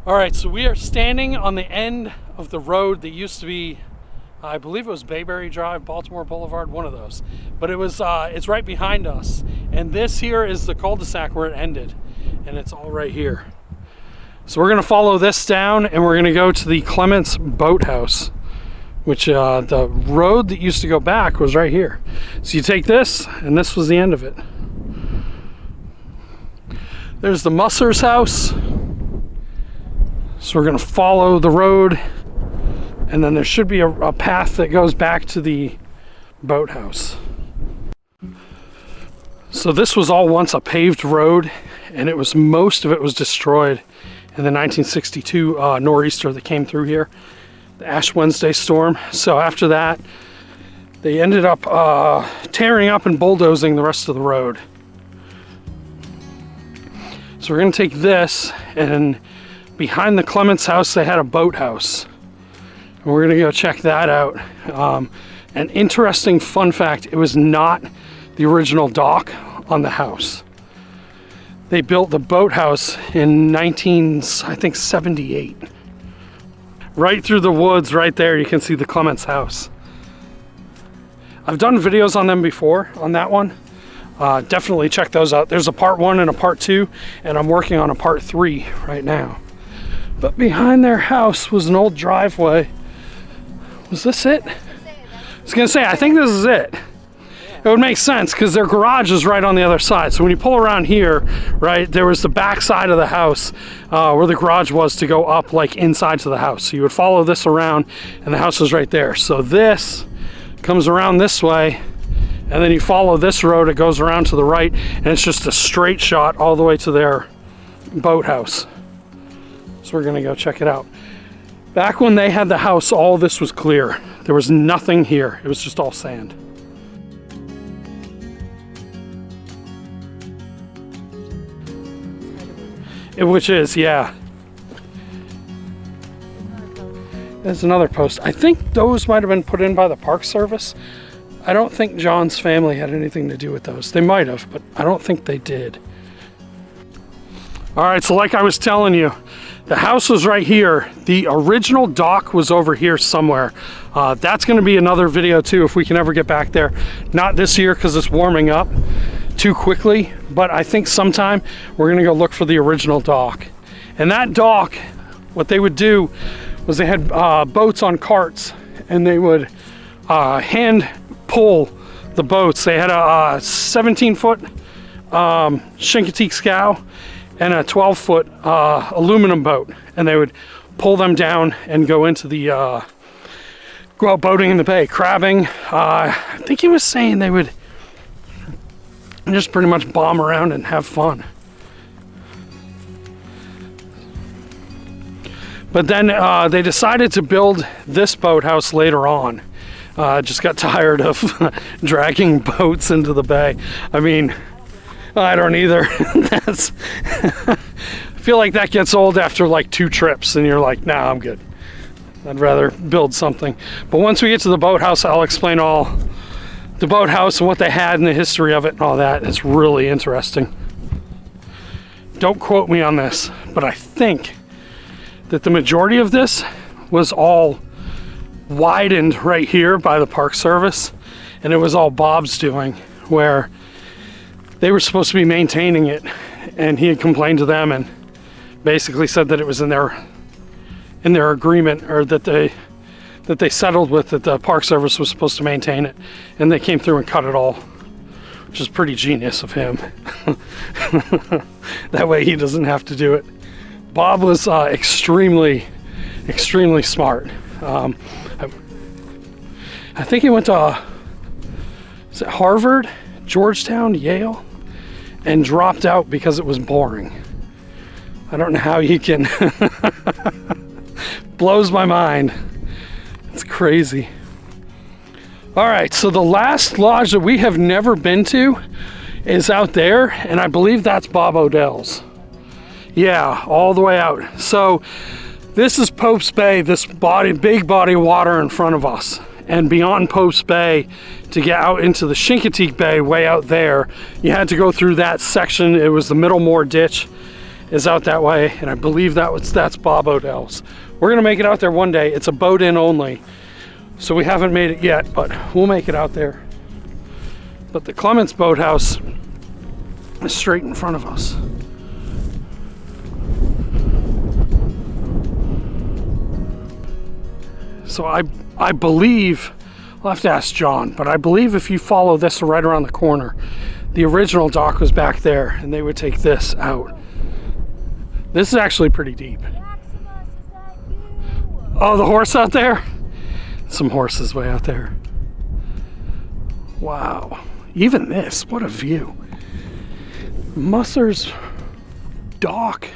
All right, so we are standing on the end of the road that used to be, I believe it was Bayberry Drive, Baltimore Boulevard, one of those. But it was, it's right behind us. And this here is the cul-de-sac where it ended. And it's all right here. So we're gonna follow this down and we're gonna go to the Clements Boathouse, which the road that used to go back was right here. So you take this, and this was the end of it. There's the Musser's house. So we're gonna follow the road, and then there should be a path that goes back to the boathouse. So this was all once a paved road, and most of it was destroyed in the 1962 nor'easter that came through here, the Ash Wednesday storm. So after that, they ended up tearing up and bulldozing the rest of the road. So we're gonna take this, and behind the Clements house, they had a boathouse. And we're gonna go check that out. An interesting fun fact, it was not the original dock on the house. They built the boathouse in 1978. Right through the woods, right there, you can see the Clements house. I've done videos on them before, on that one. Definitely check those out. There's a part 1 and a part 2, and I'm working on a part 3 right now. But behind their house was an old driveway. Was this it? I was gonna say, I think this is it. It would make sense because their garage is right on the other side. So when you pull around here, right, there was the back side of the house where the garage was to go up like inside to the house. So you would follow this around and the house was right there. So this comes around this way, and then you follow this road, it goes around to the right, and it's just a straight shot all the way to their boathouse. So we're gonna go check it out. Back when they had the house, all this was clear. There was nothing here. It was just all sand. Which is, yeah. There's another post. I think those might have been put in by the Park Service. I don't think John's family had anything to do with those. They might have, but I don't think they did. All right, so like I was telling you, the house was right here. The original dock was over here somewhere. That's gonna be another video too if we can ever get back there. Not this year because it's warming up too quickly, but I think sometime we're gonna go look for the original dock. And that dock, what they would do was they had boats on carts, and they would hand pull the boats. They had a 17-foot Chincoteague scow and a 12-foot aluminum boat, and they would pull them down and go into the go out boating in the bay, crabbing. I think he was saying they would just pretty much bomb around and have fun. But then they decided to build this boathouse later on. Just got tired of dragging boats into the bay. I mean, I don't either. That's I feel like that gets old after like 2 trips, and you're like, nah, I'm good. I'd rather build something. But once we get to the boathouse, I'll explain all the boathouse and what they had and the history of it and all that. It's really interesting. Don't quote me on this, but I think that the majority of this was all widened right here by the Park Service, and it was all Bob's doing, where they were supposed to be maintaining it, and he had complained to them and basically said that it was in their agreement, or that they settled with, that the Park Service was supposed to maintain it, and they came through and cut it all, which is pretty genius of him. That way he doesn't have to do it. Bob was extremely smart. I think he went to is it Harvard, Georgetown, Yale, and dropped out because it was boring. I don't know how he can. Blows my mind. It's crazy. All right, so the last lodge that we have never been to is out there, and I believe that's Bob Odell's. Yeah, all the way out. So this is Pope's Bay, this big body of water in front of us. And beyond Pope's Bay, to get out into the Chincoteague Bay, way out there, you had to go through that section. It was the Middlemore Ditch. is out that way, and I believe that's Bob Odell's. We're gonna make it out there one day. It's a boat in only, so we haven't made it yet, but we'll make it out there. But the Clements Boathouse is straight in front of us. So I believe, I'll have to ask John, but I believe if you follow this right around the corner, the original dock was back there, and they would take this out. This is actually pretty deep. Oh, the horse out there? Some horses way out there. Wow. Even this, what a view. Musser's dock,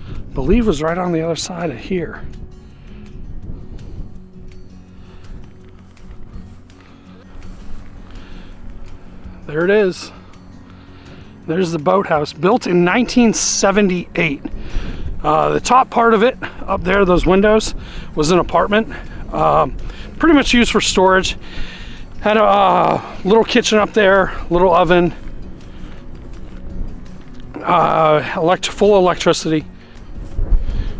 I believe, was right on the other side of here. There it is. There's the boathouse, built in 1978. The top part of it, up there, those windows, was an apartment. Pretty much used for storage. Had a little kitchen up there, little oven, full electricity,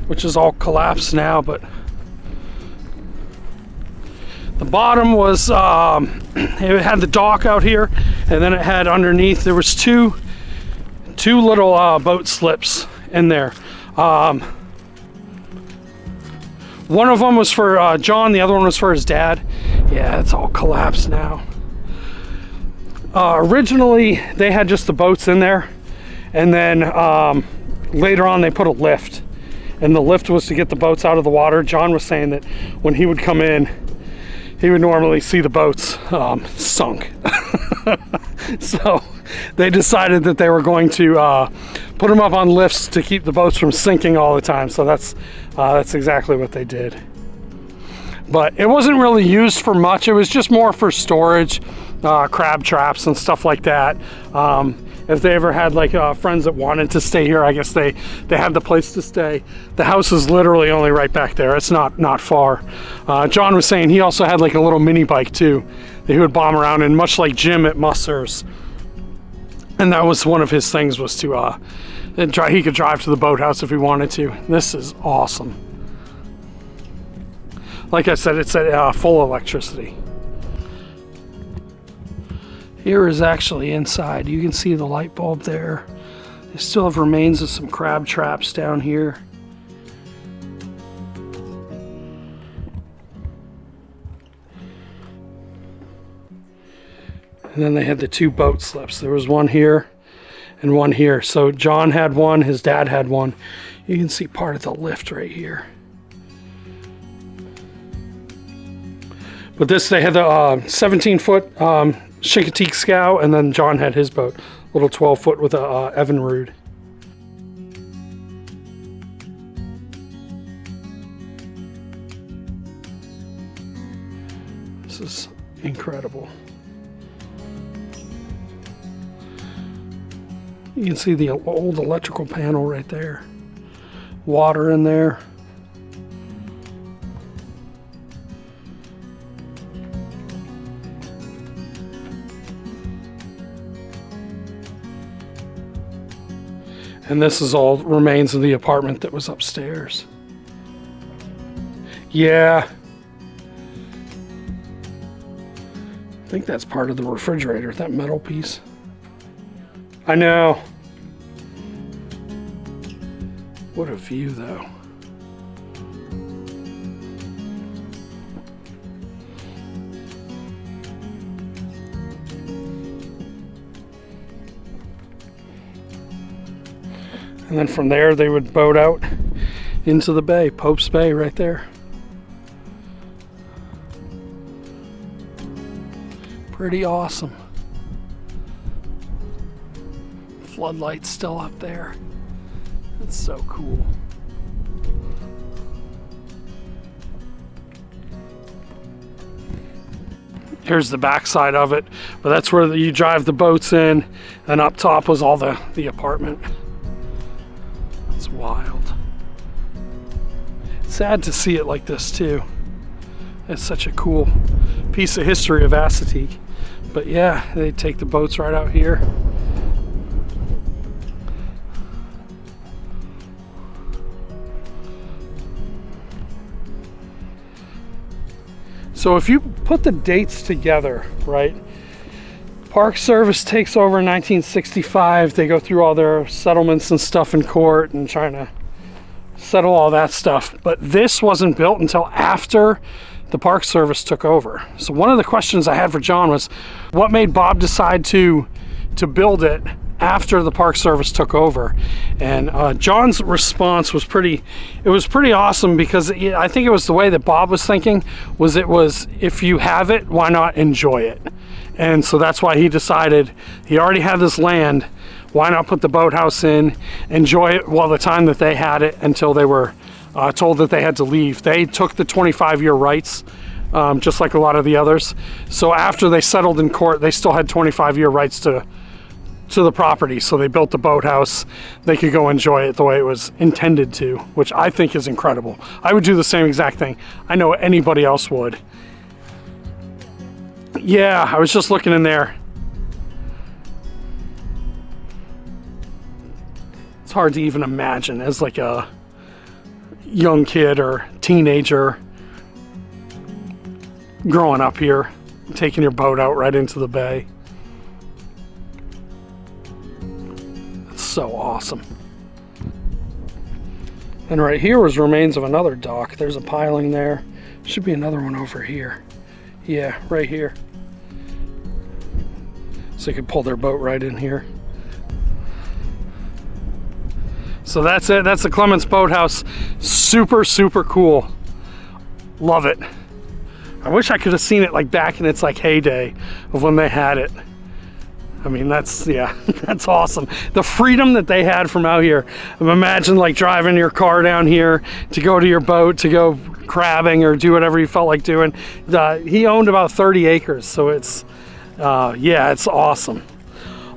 which is all collapsed now, but the bottom was, it had the dock out here, and then it had underneath, there was two little boat slips in there. One of them was for John, the other one was for his dad. Yeah, it's all collapsed now. Originally, they had just the boats in there, and then later on they put a lift, and the lift was to get the boats out of the water. John was saying that when he would come in, he would normally see the boats sunk. So they decided that they were going to put them up on lifts to keep the boats from sinking all the time. So that's exactly what they did. But it wasn't really used for much. It was just more for storage, crab traps and stuff like that. If they ever had like friends that wanted to stay here, I guess they had the place to stay. The house is literally only right back there. It's not far. John was saying he also had like a little mini bike too that he would bomb around in, much like Jim at Musser's. And that was one of his things, was to he could drive to the boathouse if he wanted to. This is awesome. Like I said, it's at full electricity. Here is actually inside. You can see the light bulb there. They still have remains of some crab traps down here. And then they had the two boat slips. There was one here and one here. So John had one, his dad had one. You can see part of the lift right here. But this, they had the 17-foot Chincoteague scow, and then John had his boat, little 12-foot with a Evinrude. This is incredible. You can see the old electrical panel right there. Water in there. And this is all remains of the apartment that was upstairs. Yeah. I think that's part of the refrigerator, that metal piece. I know. What a view, though. And then from there, they would boat out into the bay, Pope's Bay right there. Pretty awesome. Floodlights still up there. That's so cool. Here's the back side of it, but that's where you drive the boats in, and up top was all the apartment. It's wild. It's sad to see it like this too. It's such a cool piece of history of Assateague. But yeah, they take the boats right out here. So if you put the dates together, right? Park Service takes over in 1965. They go through all their settlements and stuff in court and trying to settle all that stuff. But this wasn't built until after the Park Service took over. So one of the questions I had for John was, what made Bob decide to build it after the Park Service took over? And John's response was pretty awesome, because I think it was the way that Bob was thinking was, if you have it, why not enjoy it? And so that's why he decided, he already had this land, why not put the boathouse in, enjoy it while the time that they had it until they were told that they had to leave. They took the 25-year rights, just like a lot of the others. So after they settled in court, they still had 25-year rights to the property. So they built the boathouse. They could go enjoy it the way it was intended to, which I think is incredible. I would do the same exact thing. I know anybody else would. Yeah, I was just looking in there. It's hard to even imagine as like a young kid or teenager growing up here, taking your boat out right into the bay. It's so awesome. And right here was remains of another dock. There's a piling there. Should be another one over here. Yeah, right here. So they could pull their boat right in here. So that's it. That's the Clements Boathouse. Super, super cool. Love it. I wish I could have seen it like back in its like heyday of when they had it. I mean, that's awesome. The freedom that they had from out here. Imagine like driving your car down here to go to your boat, to go crabbing or do whatever you felt like doing. He owned about 30 acres, so it's, yeah, it's awesome.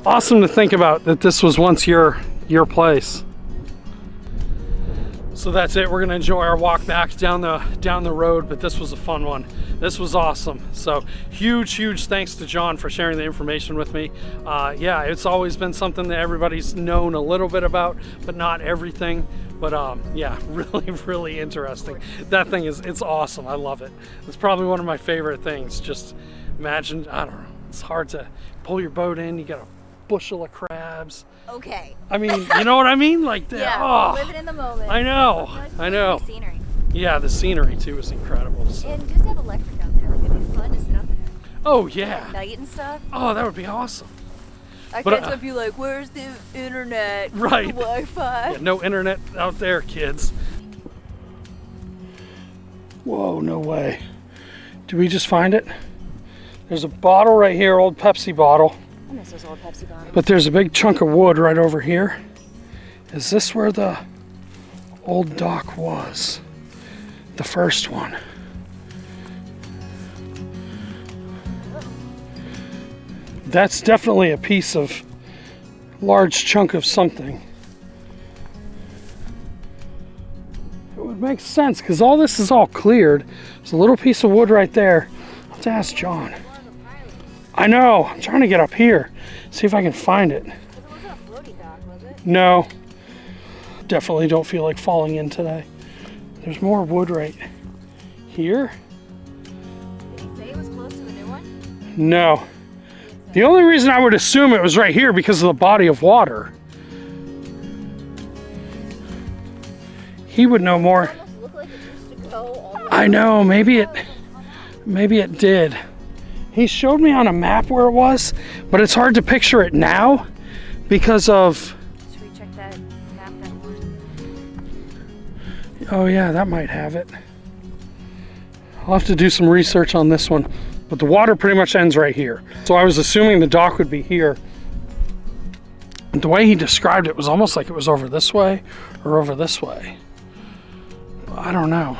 Awesome to think about that this was once your place. So that's it. We're gonna enjoy our walk back down the road, but this was a fun one. This was awesome. So huge thanks to John for sharing the information with me. Yeah, it's always been something that everybody's known a little bit about, but not everything. But yeah, really interesting. That thing it's awesome. I love it. It's probably one of my favorite things. Just imagine, I don't know, it's hard to pull your boat in. You got a bushel of crabs. Okay. I mean, you know what I mean? Like, yeah, oh, living in the moment. I know. The scenery. Yeah, the scenery too is incredible. So. And just have electric out there. Like, it'd be fun to sit out there. Oh yeah. At night and stuff. Oh, that would be awesome. I can't be like, where's the internet? Right. The Wi-Fi. Yeah, no internet out there, kids. Whoa, no way. Did we just find it? There's a bottle right here, old Pepsi bottle. I miss those old Pepsi bottles. But there's a big chunk of wood right over here. Is this where the old dock was? The first one. That's definitely a piece of large chunk of something. It would make sense because all this is all cleared. There's a little piece of wood right there. I'll have to ask John. I know, I'm trying to get up here, see if I can find it. But it wasn't a floaty dock, was it? No, definitely don't feel like falling in today. There's more wood right here. Did he say it was close to the new one? No. The only reason I would assume it was right here because of the body of water. He would know more. It almost looked like it used to go all the way I know, maybe it did. He showed me on a map where it was, but it's hard to picture it now because of... Should we check that map that one? Oh yeah, that might have it. I'll have to do some research on this one. But the water pretty much ends right here. So I was assuming the dock would be here. And the way he described it was almost like it was over this way or over this way. I don't know.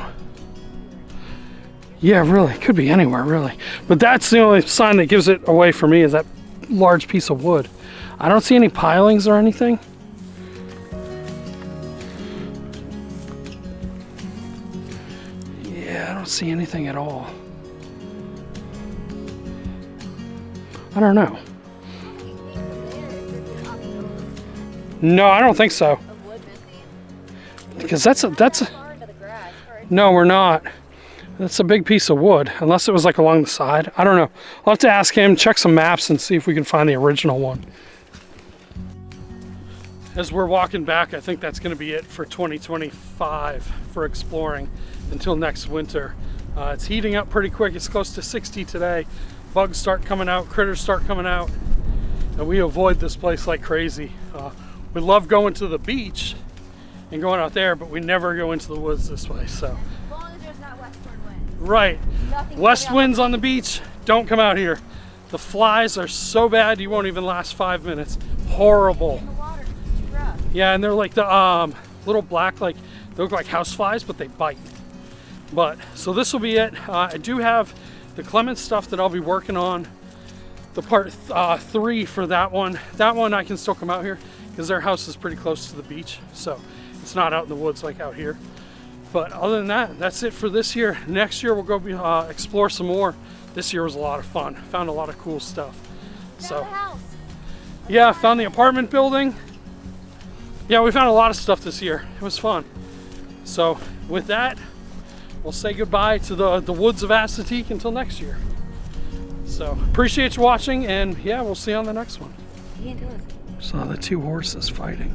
Yeah, really, could be anywhere, really. But that's the only sign that gives it away for me is that large piece of wood. I don't see any pilings or anything. Yeah, I don't see anything at all. I don't know. No, I don't think so. Because that's a no, we're not. That's a big piece of wood, unless it was like along the side. I don't know. I'll have to ask him, check some maps, and see if we can find the original one. As we're walking back, I think that's going to be it for 2025 for exploring until next winter. It's heating up pretty quick. It's close to 60 today. Bugs start coming out, critters start coming out, and we avoid this place like crazy. We love going to the beach and going out there, but we never go into the woods this way. So, As long as there's not westward winds. right, Nothing west coming winds on the beach, don't come out here. The flies are so bad you won't even last 5 minutes. Horrible. in the water. It's rough. Yeah, and they're like the little black, like they look like house flies, but they bite. But so this will be it. I do have the Clement stuff that I'll be working on. The part 3 for that one. That one I can still come out here because their house is pretty close to the beach, so it's not out in the woods like out here. But other than that, that's it for this year. Next year we'll go explore some more. This year was a lot of fun. Found a lot of cool stuff. Found So the house. yeah, found the apartment building. Yeah, we found a lot of stuff this year. It was fun. So with that, we'll say goodbye to the woods of Assateague until next year. So appreciate you watching, and yeah, we'll see you on the next one. He didn't do it. Saw the two horses fighting.